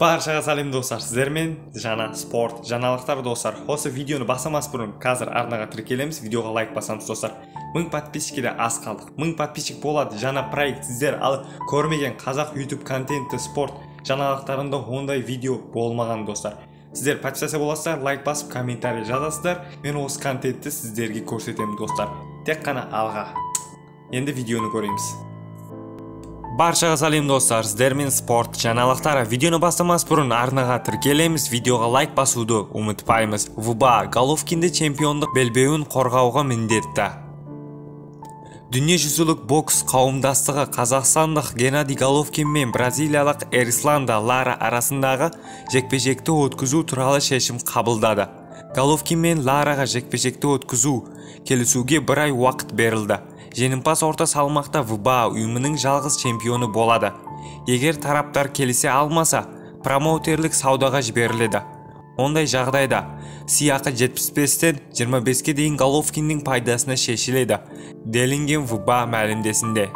Barchaga salom dostlar, sizlerмен жана спорт жаңалыктар достар. Осы видеоны басамас бұрын қазір арнаға тіркелеміз, видеоға лайк басамыз достар. 1000 подписчикке аз қалдық. 1000 подписчик болады жаңа проект. Сіздер ал көрмеген қазақ YouTube контентті спорт жаңалықтарында ондай видео болмаған достар. Сіздер подписация боласыздар, лайк басып, комментарий жазасыздар. Мен осы контентті сіздерге көрсетемін достар. Тек қана алға. Енді видеоны көреміз. Баршаға салем достар, сіздермен спорт жаңалықтары. Видеоны бастамас бұрын арнаға тіркелеміз, видеоға лайк басуды ұмытпаймыз. ВБА Головкинді чемпиондық белбеуін қорғауға міндетті. Дүниежүзілік бокс қауымдастығы қазақстандық Геннадий Головкин мен бразилиялық Эрисланда Лара арасындағы жекпе-жекті өткізу туралы шешім қабылдады. Головкин мен Лараға жекпе-жекті өткізу келісуге бір ай уақыт берілді. Жеңімпаз орта салмақта ВБА ұйымының жалғыз чемпионы болады. Егер тараптар келісе алмаса, промоутерлік саудаға жіберіледі. Ондай жағдайда сыйақы 75-тен 25-ке дейін Головкиннің пайдасына шешіледі, делінген ВБА мәлімдесінде.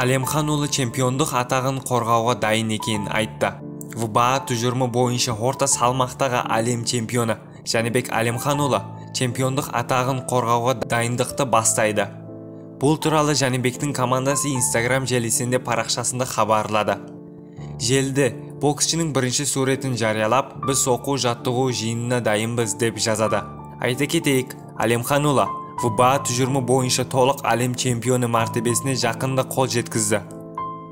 Алемхан ұлы чемпиондық атағын қорғауға дайын екенін айтты. ВБА тұжырымы бойынша орта салмақтағы әлем чемпионы Жәнібек Алемхан ұлы чемпиондық атағын қорғауға дайындықты бастайды. Бұл туралы Жәнібектің командасы Instagram желісінде парақшасында хабарлады. Желіде боксшының бірінші суретін жариялап, біз оқу жаттығу жиынына дайынбыз деп жазады. Айта кетейік, Алемхан ұлы ВБА тұжырымы бойынша толық әлем чемпионы мәртебесіне жақында қол жеткізді.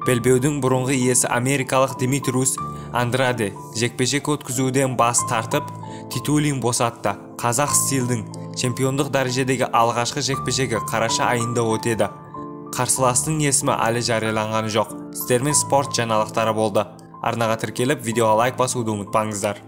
Белбеудің бұрынғы иесі америкалық Димитриус Андраде жекпе-жек өткізуден бас тартып, титулын босатты. Қазақ стилдің чемпиондық дәрежедегі алғашқы жекпе-жегі қараша айында өтеді. Қарсыластың есімі әлі жарияланған жоқ. Сіздермен спорт жаңалықтары болды. Арнаға тіркеліп, видеоға лайк басуды ұмытпаңыздар.